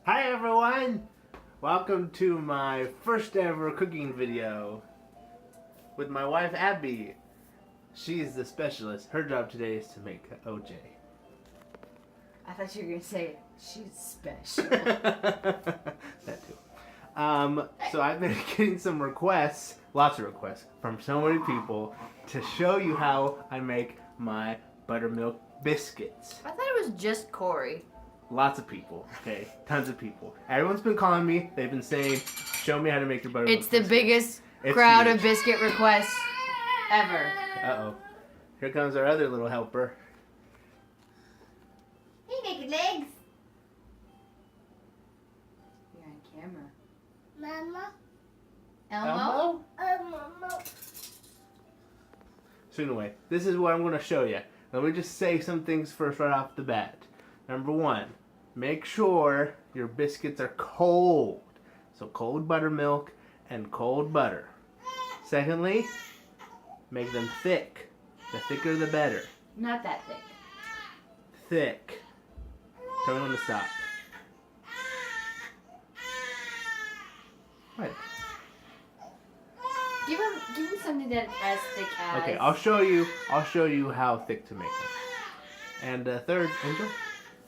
Hi everyone! Welcome to my first ever cooking video with my wife Abby. She's the specialist. Her job today is to make OJ. I thought you were going to say she's special. That too. So I've been getting some requests, lots of requests, from so many people to show you how I make my buttermilk biscuits. I thought it was just Corey. Lots of people, okay? Tons of people. Everyone's been calling me. They've been saying, show me how to make your buttermilk It's the biscuits. biggest It's crowd huge. of biscuit requests ever. Uh-oh. Here comes our other little helper. Hey, naked legs. You're on camera. Mama. Elmo? Mama. So anyway, this is what I'm going to show you. Let me just say some things first right off the bat. Number one, make sure your biscuits are cold. So cold buttermilk and cold butter. Secondly, make them thick. The thicker the better. Not that thick. Thick. Tell me when to stop. What? Give him something that as thick as. Okay, I'll show you how thick to make them. And third, Angel.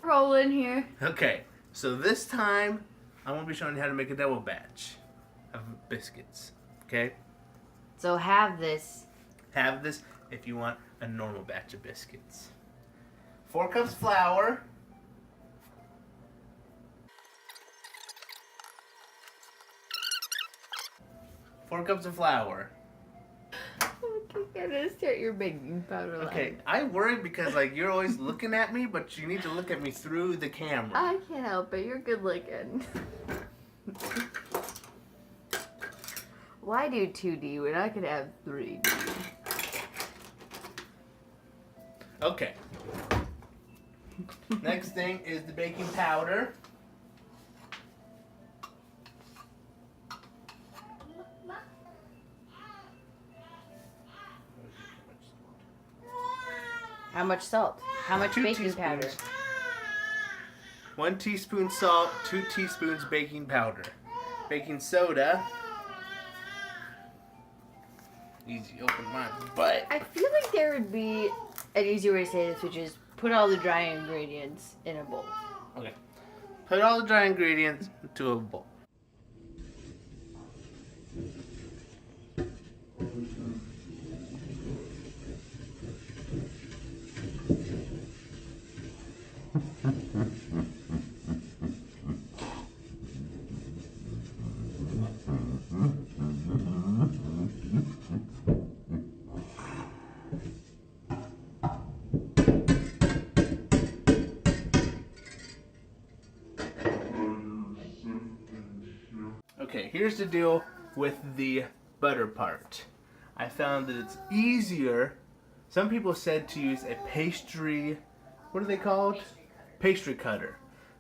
Roll in here. Okay, so this time I'm gonna be showing you how to make a double batch of biscuits. Okay, So have this. have this if you want a normal batch of biscuits. 4 cups flour. 4 cups of flour. Okay, gotta start your baking powder line. Okay, I worry because like you're always looking at me, but you need to look at me through the camera. I can't help it. You're good looking. Why do 2D when I could have 3D? Okay. Next thing is the baking powder. How much salt? How much 2 baking teaspoons. powder? 1 teaspoon salt, 2 teaspoons baking powder. Baking soda. Easy, open my butt. I feel like there would be an easier way to say this, which is put all the dry ingredients in a bowl. Okay. Put all the dry ingredients into a bowl. Okay, here's the deal with the butter part. I found that it's easier. Some people said to use a pastry, what are they called? Pastry cutter.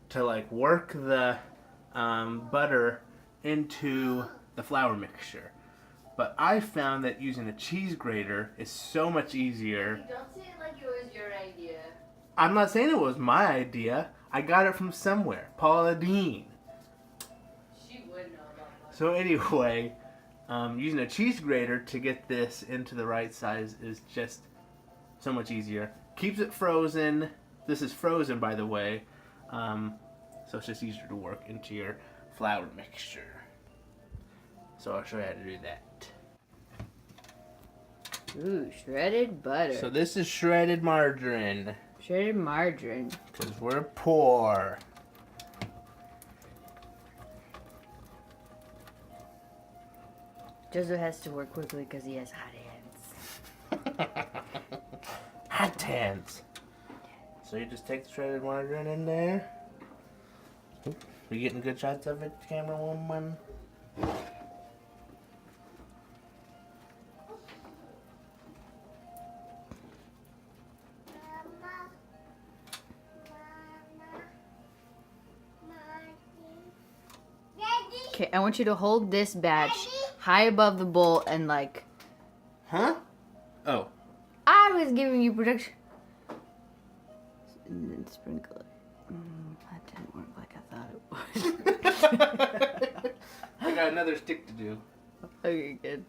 To like work the butter into the flour mixture. But I found that using a cheese grater is so much easier. Don't say it like it was your idea. I'm not saying it was my idea. I got it from somewhere. Paula Dean. She would know about that. So anyway, using a cheese grater to get this into the right size is just so much easier. Keeps it frozen. This is frozen, by the way. So it's just easier to work into your flour mixture. So I'll show you how to do that. Ooh, shredded butter. So this is shredded margarine. Shredded margarine. Because we're poor. Joseph has to work quickly because he has hot hands. Hot hands. So you just take the shredded margarine in there. Oop, you getting good shots of it, camera woman? Okay, I want you to hold this batch high above the bowl and like. Huh? Oh. I was giving you production. And then sprinkle it. That didn't work like I thought it would. I got another stick to do. Okay, good.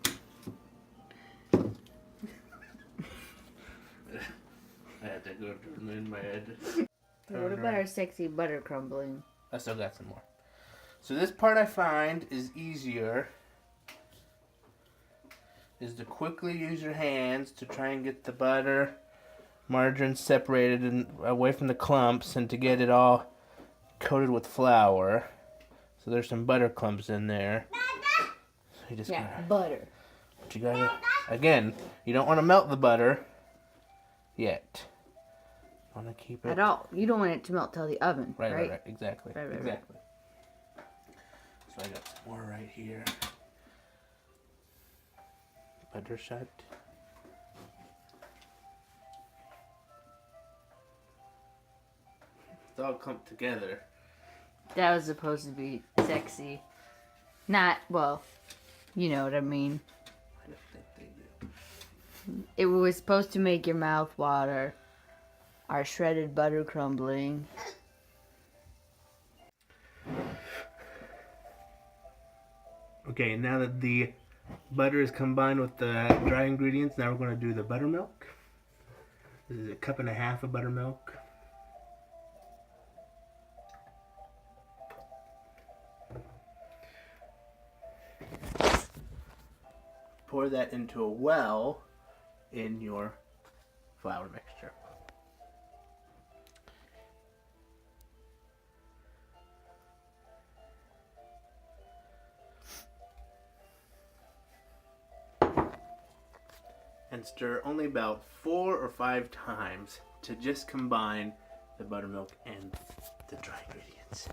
I had to go turn in my head. What about our sexy butter crumbling? I still got some more. So this part I find is easier. Is to quickly use your hands to try and get the butter, margarine separated and away from the clumps, and to get it all coated with flour. So there's some butter clumps in there. So you just butter. but you gotta, again, you don't want to melt the butter yet. You want to keep it At all. You don't want it to melt till the oven, right? Right. Exactly. Right. Exactly. So I got some more right here. Butter shot. It's all clumped together. That was supposed to be sexy. Not, well, you know what I mean. I don't think they do. It was supposed to make your mouth water. Our shredded butter crumbling. Okay, now that the butter is combined with the dry ingredients, now we're going to do the buttermilk. This is 1.5 cups of buttermilk. Pour that into a well in your flour mixture. And stir only about 4 or 5 times to just combine the buttermilk and the dry ingredients.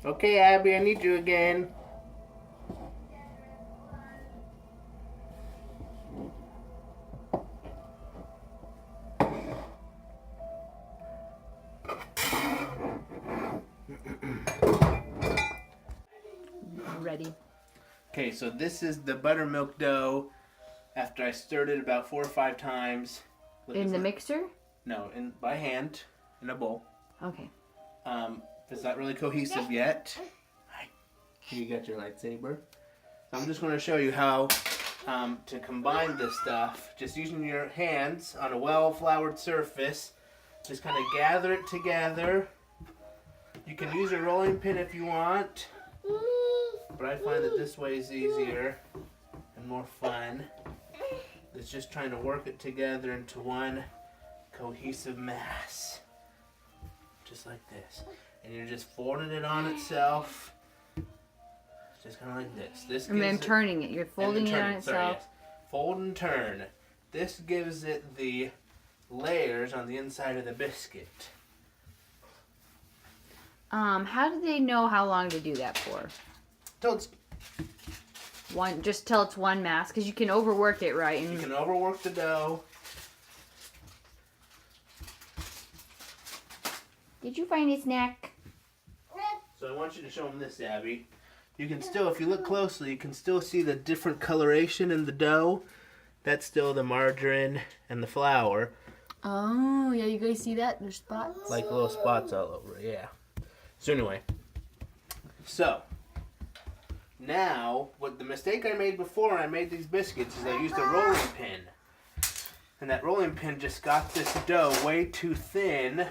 Okay, Abby, I need you again. Ready. Okay, so this is the buttermilk dough after I stirred it about 4 or 5 times. Look, In it's the not- mixer? No, by hand in a bowl. Okay. It's not really cohesive yet. You got your lightsaber. So I'm just going to show you how to combine this stuff. Just using your hands on a well-floured surface. Just kind of gather it together. You can use a rolling pin if you want. But I find that this way is easier and more fun. It's just trying to work it together into one cohesive mass. Just like this. And you're just folding it on itself. Just kind of like this. And then turning it. You're folding it on itself. Sorry, yes. Fold and turn. This gives it the layers on the inside of the biscuit. How do they know how long to do that for? Till it's, Just till it's one mass, because you can overwork it, right? you And can overwork the dough. did you find a snack? So I want you to show them this, Abby. You can still, if you look closely, you can still see the different coloration in the dough. That's still the margarine and the flour. Oh, yeah, you guys see that? There's spots. Like little spots all over it, yeah. So anyway. So, now, what the mistake I made before I made these biscuits is I used a rolling pin. And that rolling pin just got this dough way too thin,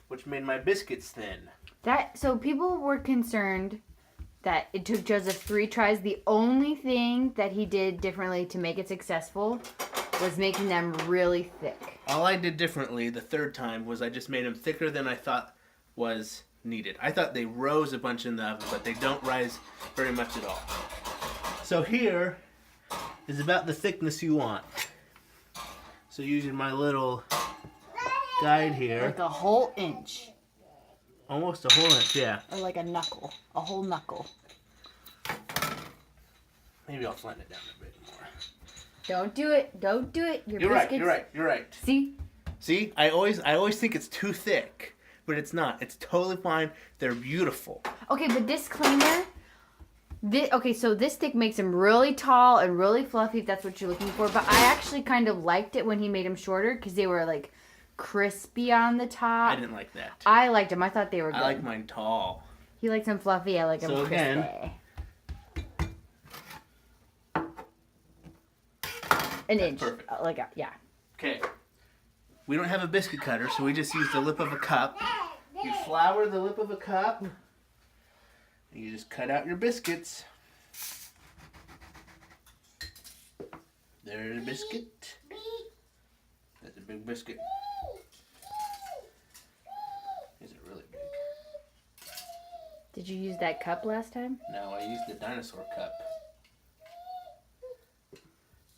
which made my biscuits thin. So people were concerned that it took Joseph 3 tries. The only thing that he did differently to make it successful was making them really thick. All I did differently the third time was I just made them thicker than I thought was needed. I thought they rose a bunch in the oven, but they don't rise very much at all. So here is about the thickness you want. So using my little guide here. Like a whole inch. Almost a whole inch, yeah. Or like a knuckle. A whole knuckle. Maybe I'll flatten it down a bit more. Don't do it. Don't do it. Your You're right, biscuits... you're right. See? See? I always think it's too thick, but it's not. It's totally fine. They're beautiful. Okay, but disclaimer. So this stick makes them really tall and really fluffy if that's what you're looking for. But I actually kind of liked it when he made them shorter because they were like crispy on the top. I didn't like that. I liked them. I thought they were good. I like mine tall. He likes them fluffy. I like them crispy. Again, an inch. perfect. Yeah. Okay. We don't have a biscuit cutter, so we just use the lip of a cup. You flour the lip of a cup. And you just cut out your biscuits. There's a biscuit. That's a big biscuit. Is it really big? Did you use that cup last time? No, I used the dinosaur cup.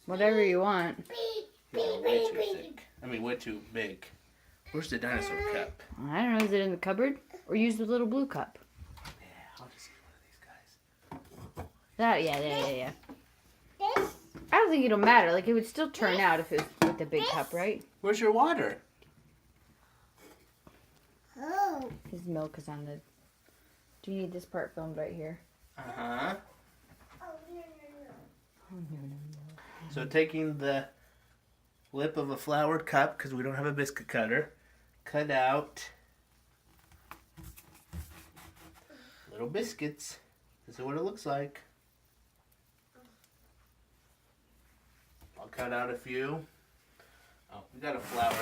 Whatever you want. Yeah, way too thick. I mean, way too big. Where's the dinosaur cup? I don't know. Is it in the cupboard? Or use the little blue cup? Yeah, I'll just get one of these guys. That, yeah. I don't think it'll matter. Like, it would still turn out if it was with the big cup, right? Where's your water? Oh. His milk is on the... Do you need this part filmed right here? Uh-huh. Oh, no. Oh, no. So taking the lip of a floured cup, because we don't have a biscuit cutter, cut out little biscuits. This is what it looks like. I'll cut out a few. Oh, we gotta flour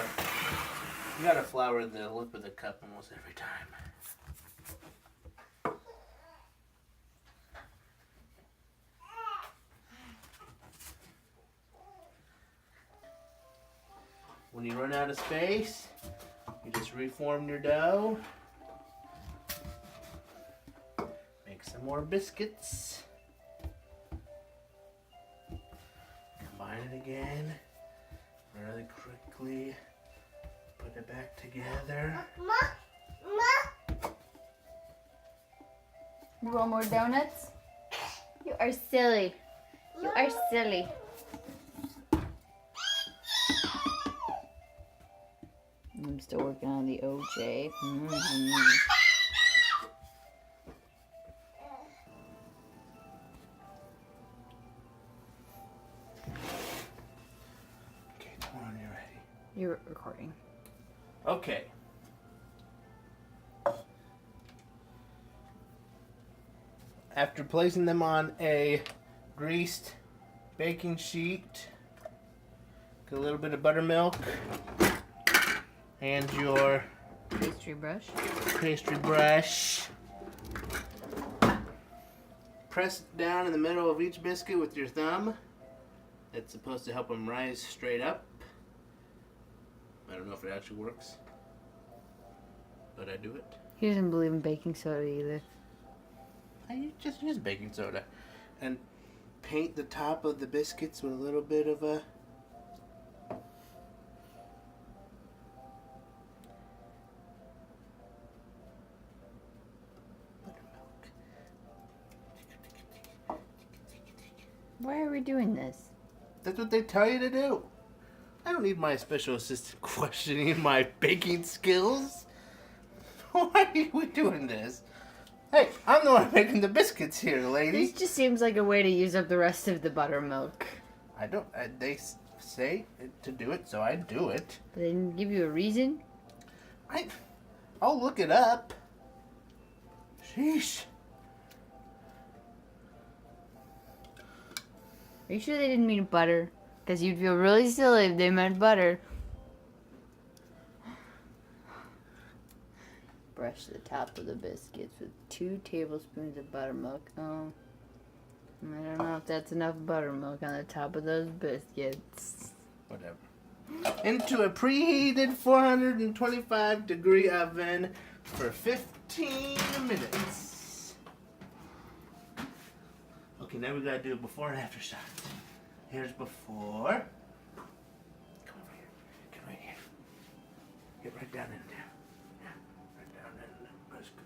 the lip of the cup almost every time. When you run out of space, you just reform your dough. Make some more biscuits. Combine it again. Really quickly. Put it back together. You want more donuts? You are silly. You are silly. I'm still working on the OJ. Okay, come on, you're ready. You're recording. Okay. After placing them on a greased baking sheet, get a little bit of buttermilk and your Pastry brush. Press down in the middle of each biscuit with your thumb. It's supposed to help them rise straight up. I don't know if it actually works, but I do it. He doesn't believe in baking soda either. I just use baking soda. And paint the top of the biscuits with a little bit of a buttermilk. Why are we doing this? That's what they tell you to do. I don't need my special assistant questioning my baking skills. Why are we doing this? Hey, I'm the one making the biscuits here, lady. This just seems like a way to use up the rest of the buttermilk. I don't. They say to do it, so I do it. But they didn't give you a reason? I'll look it up. Sheesh. Are you sure they didn't mean butter? Because you'd feel really silly if they meant butter. Brush the top of the biscuits with 2 tablespoons of buttermilk. Oh, I don't know if that's enough buttermilk on the top of those biscuits. whatever. Into a preheated 425 degree oven for 15 minutes. Okay, now we gotta do a before and after shot. Here's before. Come over here. Get right here. Get right down in there. Yeah, right down in there. That's good.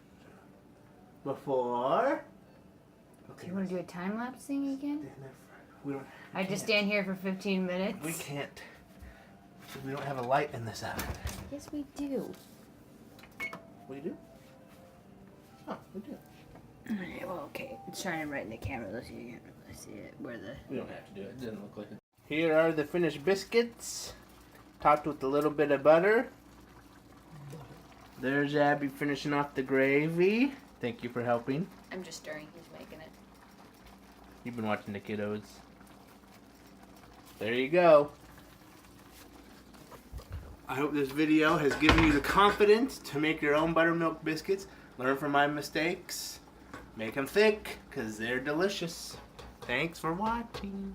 Before. Okay. You want to do a time lapse thing again? We don't. I just stand here for 15 minutes. We can't. We don't have a light in this oven. Yes, we do. We do? Oh, we do. Alright, well, okay. It's shining right in the camera. Let's see it. Let's see it. Where the... We don't have to do it. It doesn't look like it. Here are the finished biscuits, topped with a little bit of butter. There's Abby finishing off the gravy. Thank you for helping. I'm just stirring. He's making it. You've been watching the kiddos. There you go. I hope this video has given you the confidence to make your own buttermilk biscuits. Learn from my mistakes. Make them thick, because they're delicious. Thanks for watching.